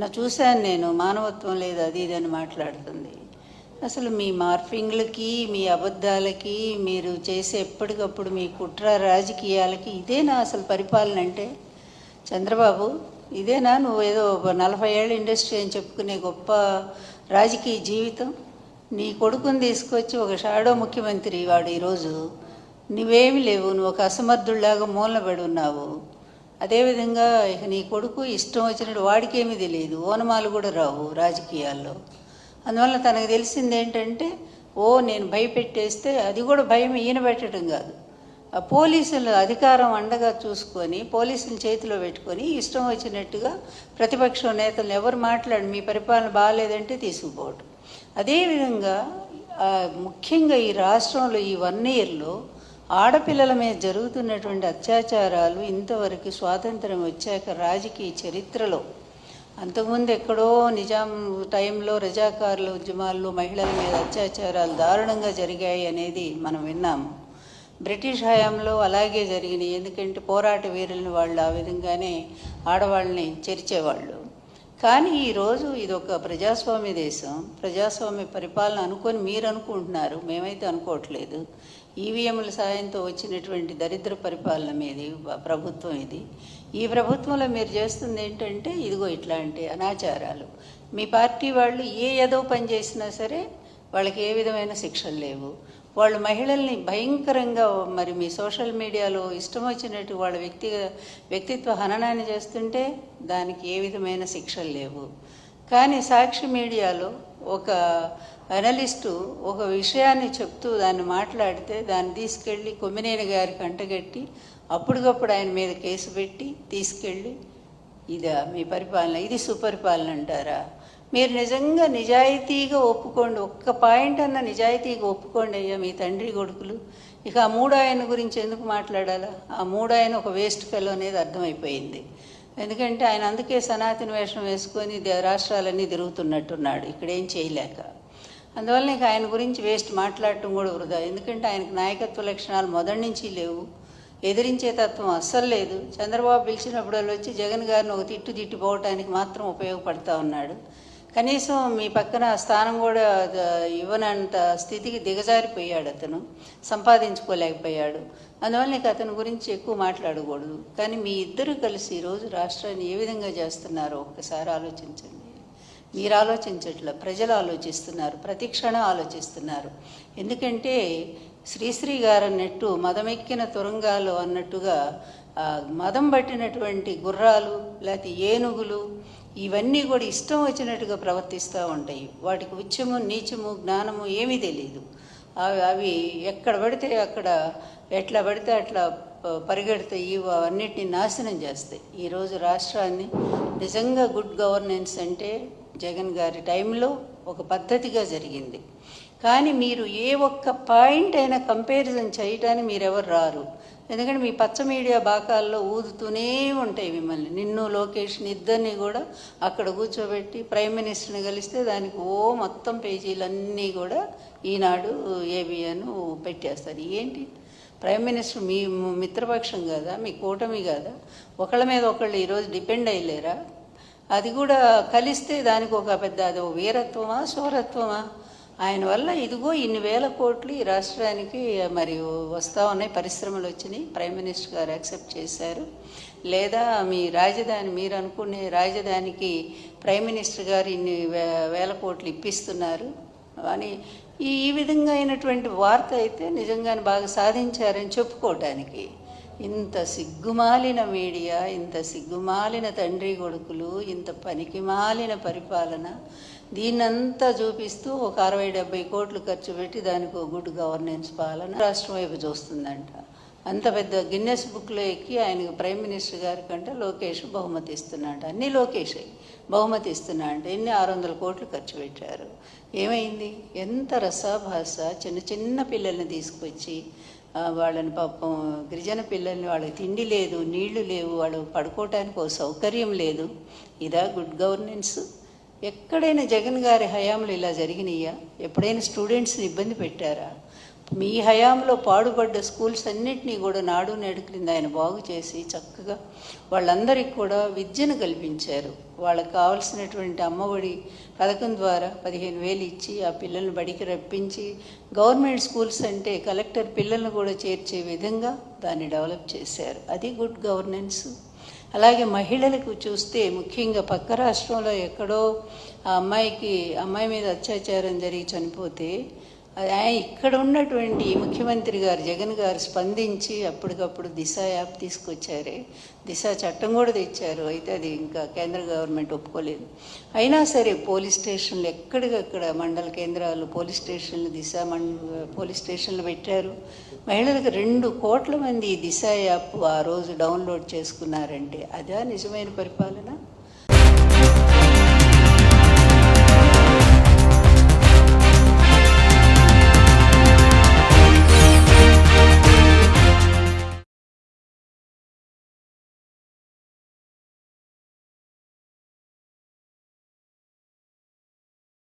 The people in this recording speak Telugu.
నిన్న చూశాను నేను, మానవత్వం లేదు అది ఇది అని మాట్లాడుతుంది. అసలు మీ మార్ఫింగ్లకి, మీ అబద్ధాలకి, మీరు చేసే ఎప్పటికప్పుడు మీ కుట్ర రాజకీయాలకి ఇదేనా అసలు పరిపాలన అంటే? చంద్రబాబు, ఇదేనా నువ్వు ఏదో 40 ఏళ్ళ ఇండస్ట్రీ అని చెప్పుకునే గొప్ప రాజకీయ జీవితం? నీ కొడుకుని తీసుకొచ్చి ఒక షాడో ముఖ్యమంత్రి వాడు ఈరోజు, నువ్వేమి లేవు, నువ్వు ఒక అసమర్థుల్లాగా మూలబడి ఉన్నావు. అదేవిధంగా ఇక నీ కొడుకు ఇష్టం వచ్చినట్టు, వాడికేమీ తెలియదు, ఓనమాలు కూడా రావు రాజకీయాల్లో. అందువల్ల తనకు తెలిసింది ఏంటంటే, నేను భయపెట్టేస్తే, అది కూడా భయం ఈయన పెట్టడం కాదు, ఆ పోలీసులు అధికారం అండగా చూసుకొని పోలీసుల చేతిలో పెట్టుకొని ఇష్టం వచ్చినట్టుగా ప్రతిపక్షం నేతలు ఎవరు మాట్లాడి మీ పరిపాలన బాగాలేదంటే తీసుకుపోవటం. అదేవిధంగా ముఖ్యంగా ఈ రాష్ట్రంలో ఈ 1 ఇయర్లో ఆడపిల్లల మీద జరుగుతున్నటువంటి అత్యాచారాలు ఇంతవరకు స్వాతంత్రం వచ్చాక రాజకీయ చరిత్రలో, అంతకుముందు ఎక్కడో నిజాం టైంలో రజాకారుల ఉద్యమాల్లో మహిళల మీద అత్యాచారాలు దారుణంగా జరిగాయి అనేది మనం విన్నాము. బ్రిటిష్ హయాంలో అలాగే జరిగినాయి, ఎందుకంటే పోరాట వీరులను వాళ్ళు ఆ విధంగానే ఆడవాళ్ళని చెరిచేవాళ్ళు. కానీ ఈరోజు ఇది ఒక ప్రజాస్వామ్య దేశం, ప్రజాస్వామ్య పరిపాలన అనుకొని మీరు అనుకుంటున్నారు, మేమైతే అనుకోవట్లేదు. ఈవీఎంల సాయంతో వచ్చినటువంటి దరిద్ర పరిపాలన మీది ప్రభుత్వం ఇది. ఈ ప్రభుత్వంలో మీరు చేస్తుంది ఏంటంటే ఇదిగో ఇట్లాంటి అనాచారాలు. మీ పార్టీ వాళ్ళు ఏదో పని చేసినా సరే వాళ్ళకి ఏ విధమైన శిక్షలు లేవు. వాళ్ళు మహిళల్ని భయంకరంగా మరి మీ సోషల్ మీడియాలో ఇష్టం వచ్చినట్టు వాళ్ళ వ్యక్తిత్వ హననాన్ని చేస్తుంటే దానికి ఏ విధమైన శిక్షలు లేవు. కానీ సాక్షి మీడియాలో ఒక అనలిస్టు ఒక విషయాన్ని చెప్తూ దాన్ని మాట్లాడితే దాన్ని తీసుకెళ్ళి కొమ్మినేని గారికి అంటగట్టి అప్పటికప్పుడు ఆయన మీద కేసు పెట్టి తీసుకెళ్ళి, ఇదా మీ పరిపాలన? ఇది సుపరిపాలన అంటారా? మీరు నిజంగా నిజాయితీగా ఒప్పుకోండి, ఒక్క పాయింట్ అన్న నిజాయితీగా ఒప్పుకోండి అయ్యా మీ తండ్రి కొడుకులు. ఇక ఆ 3 ఆయన గురించి ఎందుకు మాట్లాడాలా? ఆ 3 ఆయన ఒక వేస్ట్ ఫెలో అనేది అర్థమైపోయింది. ఎందుకంటే ఆయన అందుకే సనాతన వేషం వేసుకొని రాష్ట్రాలన్నీ తిరుగుతున్నట్టున్నాడు ఇక్కడేం చేయలేక. అందువల్ల ఇక ఆయన గురించి వేస్ట్ మాట్లాడటం కూడా వృధా. ఎందుకంటే ఆయనకు నాయకత్వ లక్షణాలు మొదటి నుంచి లేవు, ఎదిరించే తత్వం అస్సలు లేదు. చంద్రబాబు పిలిచినప్పుడు వచ్చి జగన్ గారిని ఒక తిట్టిపోవటానికి మాత్రం ఉపయోగపడతా ఉన్నాడు. కనీసం మీ పక్కన స్థానం కూడా ఇవ్వనంత స్థితికి దిగజారిపోయాడు, అతను సంపాదించుకోలేకపోయాడు. అందువల్ల ఇక అతని గురించి ఎక్కువ మాట్లాడకూడదు. కానీ మీ ఇద్దరు కలిసి ఈరోజు రాష్ట్రాన్ని ఏ విధంగా చేస్తున్నారో ఒక్కసారి ఆలోచించండి. మీరు ఆలోచించట్ల, ప్రజలు ఆలోచిస్తున్నారు, ప్రతి క్షణం ఆలోచిస్తున్నారు. ఎందుకంటే శ్రీశ్రీ గారు అన్నట్టు మదమెక్కిన తురంగాలు అన్నట్టుగా మదం పట్టినటువంటి గుర్రాలు లేకపోతే ఏనుగులు ఇవన్నీ కూడా ఇష్టం వచ్చినట్టుగా ప్రవర్తిస్తూ ఉంటాయి. వాటికి ఉచ్చము నీచము జ్ఞానము ఏమీ తెలియదు. అవి ఎక్కడ పడితే అక్కడ ఎట్లా పడితే అట్లా పరిగెడతాయి, అన్నిటిని నాశనం చేస్తాయి. ఈరోజు రాష్ట్రాన్ని నిజంగా గుడ్ గవర్నెన్స్ అంటే జగన్ గారి టైంలో ఒక పద్ధతిగా జరిగింది. కానీ మీరు ఏ ఒక్క పాయింట్ అయినా కంపారిజన్ చేయటానికి మీరెవరు రారు. ఎందుకంటే మీ పచ్చ మీడియా బాకాల్లో ఊదుతూనే ఉంటాయి మిమ్మల్ని. నిన్ను లోకేష్ని ఇద్దరిని కూడా అక్కడ కూర్చోబెట్టి ప్రైమ్ మినిస్టర్ని కలిస్తే దానికి మొత్తం పేజీలన్నీ కూడా ఈనాడు ఏబిఎన్ పెట్టేస్తారు. ఏంటి ప్రైమ్ మినిస్టర్ మీ మిత్రపక్షం కదా, మీ కూటమి కదా, ఒకళ్ళ మీద ఒకళ్ళు ఈరోజు డిపెండ్ అయ్యలేరా? అది కూడా కలిస్తే దానికి ఒక పెద్ద అది వీరత్వమా శౌరత్వమా? ఆయన వల్ల ఇదిగో ఇన్ని వేల కోట్లు ఈ రాష్ట్రానికి మరి వస్తూ ఉన్నాయి, పరిశ్రమలు వచ్చినాయి, ప్రైమ్ మినిస్టర్ గారు యాక్సెప్ట్ చేశారు. లేదా మీ రాజధాని, మీరు అనుకునే రాజధానికి ప్రైమ్ మినిస్టర్ గారు ఇన్ని వేల కోట్లు ఇప్పిస్తున్నారు అని ఈ విధంగా అయినటువంటి వార్త అయితే నిజంగానే బాగా సాధించారని చెప్పుకోవటానికి. ఇంత సిగ్గుమాలిన మీడియా, ఇంత సిగ్గుమాలిన తండ్రి కొడుకులు, ఇంత పనికిమాలిన పరిపాలన, దీన్నంతా చూపిస్తూ ఒక 60-70 కోట్లు ఖర్చు పెట్టి దానికి గుడ్ గవర్నెన్స్ పాలన రాష్ట్రం వైపు చూస్తుందంట. అంత పెద్ద గిన్నెస్ బుక్లో ఎక్కి ఆయనకు ప్రైమ్ మినిస్టర్ గారి కంటే లోకేష్ బహుమతి ఇస్తున్నాడు. అన్నీ లోకేషే బహుమతి ఇస్తున్నా అంటే ఎన్ని 600 కోట్లు ఖర్చు పెట్టారు. ఏమైంది? ఎంత రసాభాస. చిన్న పిల్లల్ని తీసుకొచ్చి వాళ్ళని పాపం గిరిజన పిల్లల్ని, వాళ్ళకి తిండి లేదు, నీళ్లు లేవు, వాళ్ళు పడుకోవటానికి ఒక సౌకర్యం లేదు. ఇదా గుడ్ గవర్నెన్స్? ఎక్కడైనా జగన్ గారి హయాంలో ఇలా జరిగినాయా? ఎప్పుడైనా స్టూడెంట్స్ని ఇబ్బంది పెట్టారా? మీ హయాంలో పాడుపడ్డ స్కూల్స్ అన్నింటినీ కూడా నాడు నేడు క్రింద ఆయన బాగు చేసి చక్కగా వాళ్ళందరికీ కూడా విద్యను కల్పించారు. వాళ్ళకి కావాల్సినటువంటి అమ్మఒడి పథకం ద్వారా 15,000 ఇచ్చి ఆ పిల్లల్ని బడికి రప్పించి గవర్నమెంట్ స్కూల్స్ అంటే కలెక్టర్ పిల్లల్ని కూడా చేర్చే విధంగా దాన్ని డెవలప్ చేశారు. అది గుడ్ గవర్నెన్స్. అలాగే మహిళలకు చూస్తే ముఖ్యంగా పక్క రాష్ట్రంలో ఎక్కడో ఆ అమ్మాయి మీద అత్యాచారం జరిగి చనిపోతే ఇక్కడ ఉన్నటువంటి ముఖ్యమంత్రి గారు జగన్ గారు స్పందించి అప్పటికప్పుడు దిశ యాప్ తీసుకొచ్చారే, దిశ చట్టం కూడా తెచ్చారు. అయితే అది ఇంకా కేంద్ర గవర్నమెంట్ ఒప్పుకోలేదు. అయినా సరే పోలీస్ స్టేషన్లు ఎక్కడికక్కడ మండల కేంద్రాలు పోలీస్ స్టేషన్లు పోలీస్ స్టేషన్లు పెట్టారు. మహిళలకు 2 కోట్ల మంది దిశ యాప్ ఆ రోజు డౌన్లోడ్ చేసుకున్నారంటే అదా నిజమైన పరిపాలన?